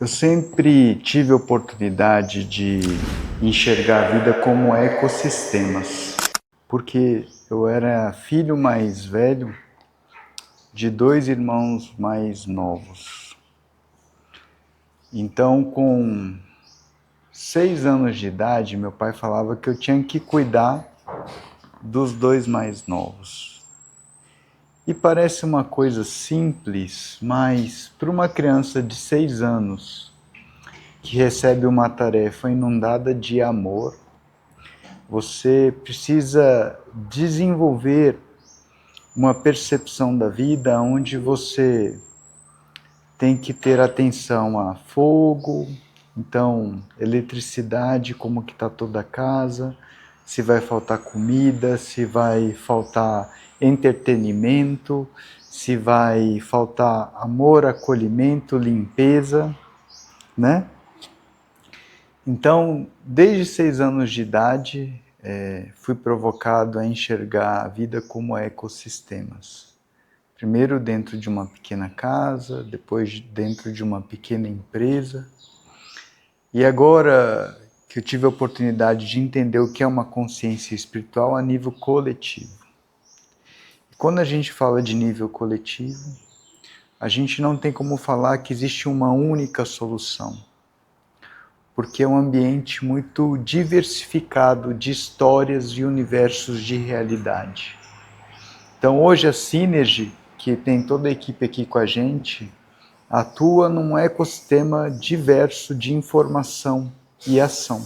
Eu sempre tive a oportunidade de enxergar a vida como ecossistemas, porque eu era filho mais velho de dois irmãos mais novos. Então, com 6 anos de idade, meu pai falava que eu tinha que cuidar dos dois mais novos. E parece uma coisa simples, mas para uma criança de 6 anos que recebe uma tarefa inundada de amor, você precisa desenvolver uma percepção da vida onde você tem que ter atenção a fogo, então eletricidade, como que está toda a casa, se vai faltar comida, se vai faltar entretenimento, se vai faltar amor, acolhimento, limpeza, né? Então, desde 6 anos de idade, fui provocado a enxergar a vida como ecossistemas. Primeiro dentro de uma pequena casa, depois dentro de uma pequena empresa. E agora que eu tive a oportunidade de entender o que é uma consciência espiritual a nível coletivo. E quando a gente fala de nível coletivo, a gente não tem como falar que existe uma única solução, porque é um ambiente muito diversificado de histórias e universos de realidade. Então hoje a Synergy, que tem toda a equipe aqui com a gente, atua num ecossistema diverso de informação e ação.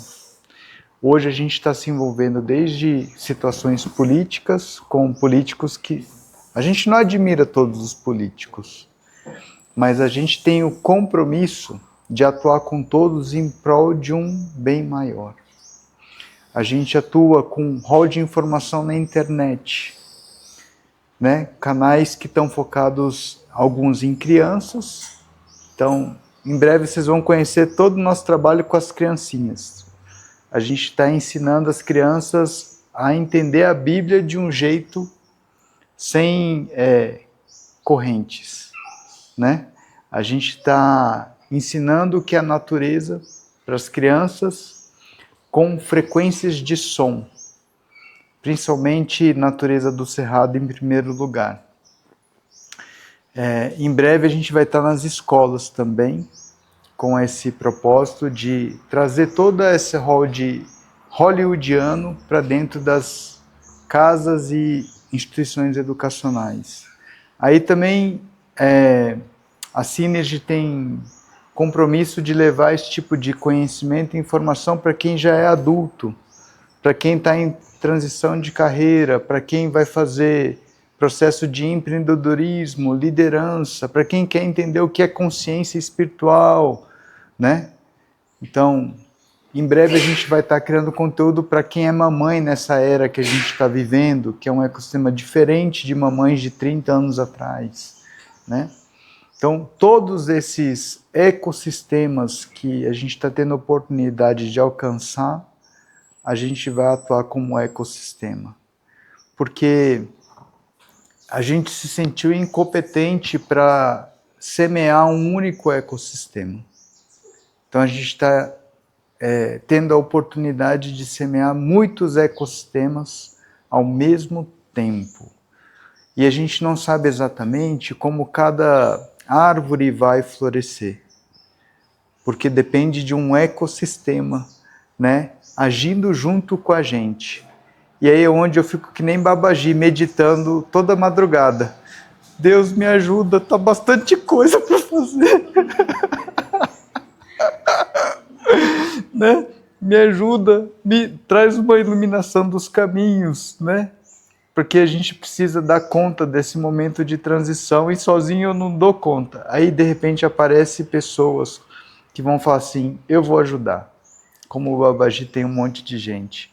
Hoje a gente está se envolvendo desde situações políticas, com políticos que... A gente não admira todos os políticos, mas a gente tem o compromisso de atuar com todos em prol de um bem maior. A gente atua com rol de informação na internet, né? Canais que estão focados, alguns em crianças. Então, em breve vocês vão conhecer todo o nosso trabalho com as criancinhas. A gente está ensinando as crianças a entender a Bíblia de um jeito sem correntes, né? A gente está ensinando o que é a natureza para as crianças com frequências de som, principalmente natureza do cerrado em primeiro lugar. Em breve a gente vai estar nas escolas também, com esse propósito de trazer todo esse rol de hollywoodiano para dentro das casas e instituições educacionais. Aí também a Synergy tem compromisso de levar esse tipo de conhecimento e informação para quem já é adulto, para quem está em transição de carreira, para quem vai fazer processo de empreendedorismo, liderança, para quem quer entender o que é consciência espiritual, né? Então, em breve a gente vai estar criando conteúdo para quem é mamãe nessa era que a gente está vivendo, que é um ecossistema diferente de mamães de 30 anos atrás, né? Então, todos esses ecossistemas que a gente está tendo a oportunidade de alcançar, a gente vai atuar como ecossistema. Porque a gente se sentiu incompetente para semear um único ecossistema. Então, a gente está tendo a oportunidade de semear muitos ecossistemas ao mesmo tempo. E a gente não sabe exatamente como cada árvore vai florescer, porque depende de um ecossistema, né, agindo junto com a gente. E aí é onde eu fico que nem Babaji, meditando toda madrugada. Deus me ajuda, tá bastante coisa para fazer. Né? Me ajuda, me traz uma iluminação dos caminhos, né? Porque a gente precisa dar conta desse momento de transição e sozinho eu não dou conta. Aí, de repente, aparecem pessoas que vão falar assim, eu vou ajudar. Como o Babaji tem um monte de gente.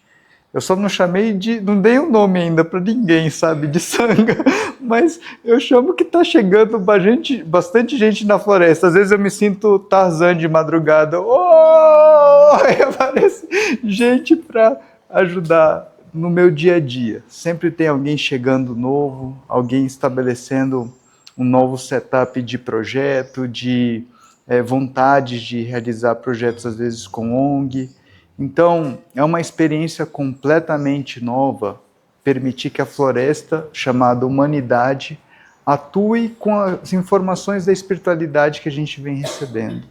Eu só não chamei de... Não dei um nome ainda para ninguém, sabe? De sanga. Mas eu chamo que tá chegando bastante gente na floresta. Às vezes eu me sinto Tarzan de madrugada. Oh! Aí aparece gente para ajudar no meu dia a dia. Sempre tem alguém chegando novo, alguém estabelecendo um novo setup de projeto, de vontade de realizar projetos, às vezes, com ONG. Então, é uma experiência completamente nova permitir que a floresta, chamada humanidade, atue com as informações da espiritualidade que a gente vem recebendo,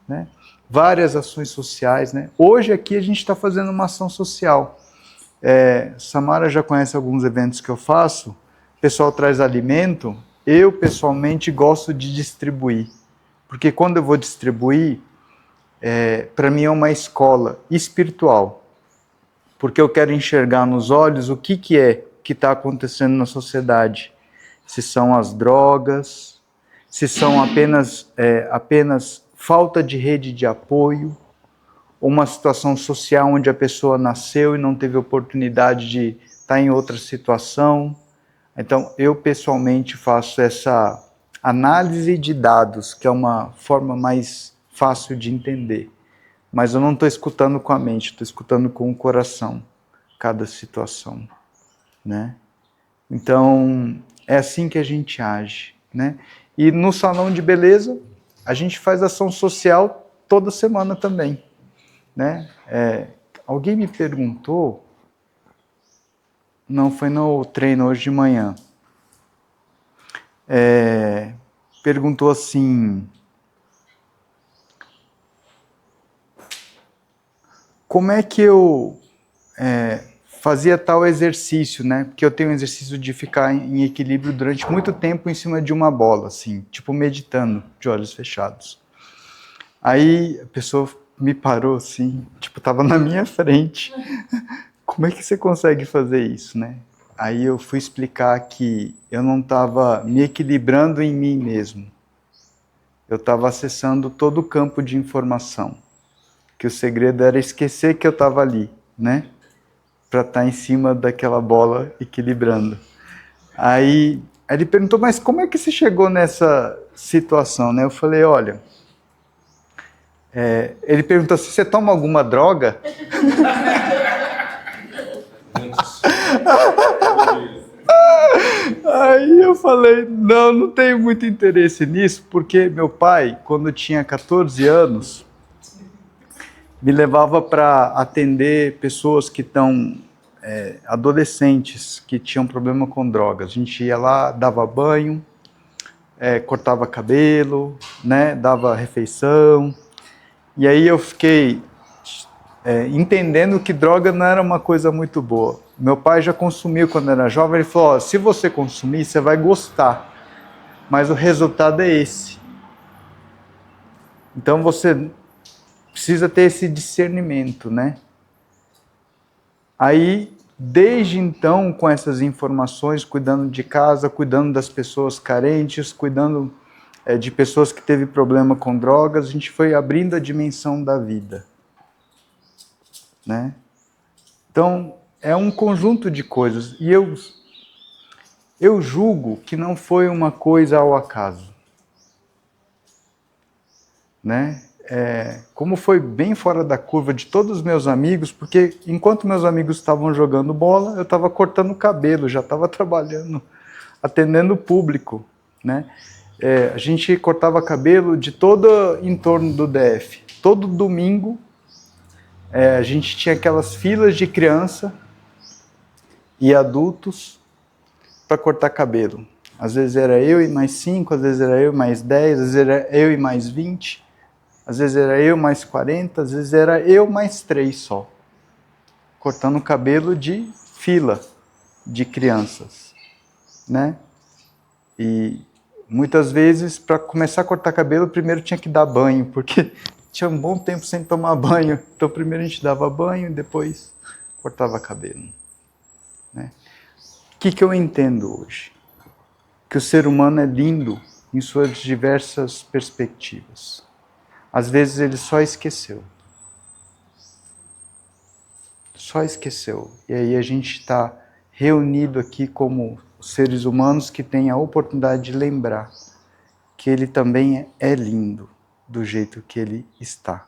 né? Várias ações sociais, né? Hoje aqui a gente está fazendo uma ação social. Samara já conhece alguns eventos que eu faço, o pessoal traz alimento, eu pessoalmente gosto de distribuir, porque quando eu vou distribuir, para mim é uma escola espiritual, porque eu quero enxergar nos olhos o que está acontecendo na sociedade, se são as drogas, se são apenas falta de rede de apoio, uma situação social onde a pessoa nasceu e não teve oportunidade de estar em outra situação. Então, eu pessoalmente faço essa análise de dados, que é uma forma mais fácil de entender. Mas eu não estou escutando com a mente, estou escutando com o coração, cada situação, né? Então, é assim que a gente age, né? E no salão de beleza, a gente faz ação social toda semana também, né? Alguém me perguntou, não foi no treino hoje de manhã, perguntou assim, como é que eu fazia tal exercício, né? Porque eu tenho um exercício de ficar em equilíbrio durante muito tempo em cima de uma bola, assim, tipo meditando, de olhos fechados. Aí a pessoa me parou assim, tipo, tava na minha frente. Como é que você consegue fazer isso, né? Aí eu fui explicar que eu não estava me equilibrando em mim mesmo. Eu estava acessando todo o campo de informação. Que o segredo era esquecer que eu estava ali, né? Para estar em cima daquela bola equilibrando. Aí ele perguntou, mas como é que você chegou nessa situação, né? Eu falei, olha... ele perguntou se você toma alguma droga? Aí eu falei, não tenho muito interesse nisso, porque meu pai, quando tinha 14 anos, me levava para atender pessoas que estão, adolescentes, que tinham problema com drogas. A gente ia lá, dava banho, cortava cabelo, né, dava refeição, e aí eu fiquei entendendo que droga não era uma coisa muito boa. Meu pai já consumiu quando era jovem, ele falou, se você consumir, você vai gostar, mas o resultado é esse. Então você precisa ter esse discernimento, né? Aí, desde então, com essas informações, cuidando de casa, cuidando das pessoas carentes, cuidando de pessoas que teve problema com drogas, a gente foi abrindo a dimensão da vida, né? Então, é um conjunto de coisas. E eu julgo que não foi uma coisa ao acaso, né? Como foi bem fora da curva de todos os meus amigos, porque enquanto meus amigos estavam jogando bola, eu estava cortando o cabelo, já estava trabalhando, atendendo o público, né? A gente cortava cabelo de todo em torno do DF. Todo domingo, a gente tinha aquelas filas de criança e adultos para cortar cabelo. Às vezes era eu e mais 5, às vezes era eu e mais 10, às vezes era eu e mais 20, às vezes era eu mais 40, às vezes era eu mais 3 só. Cortando o cabelo de fila de crianças, né? E muitas vezes, para começar a cortar cabelo, primeiro tinha que dar banho, porque tinha um bom tempo sem tomar banho. Então primeiro a gente dava banho e depois cortava cabelo, né? O que eu entendo hoje? Que o ser humano é lindo em suas diversas perspectivas. Às vezes ele só esqueceu. Só esqueceu. E aí a gente está reunido aqui como seres humanos que têm a oportunidade de lembrar que ele também é lindo do jeito que ele está.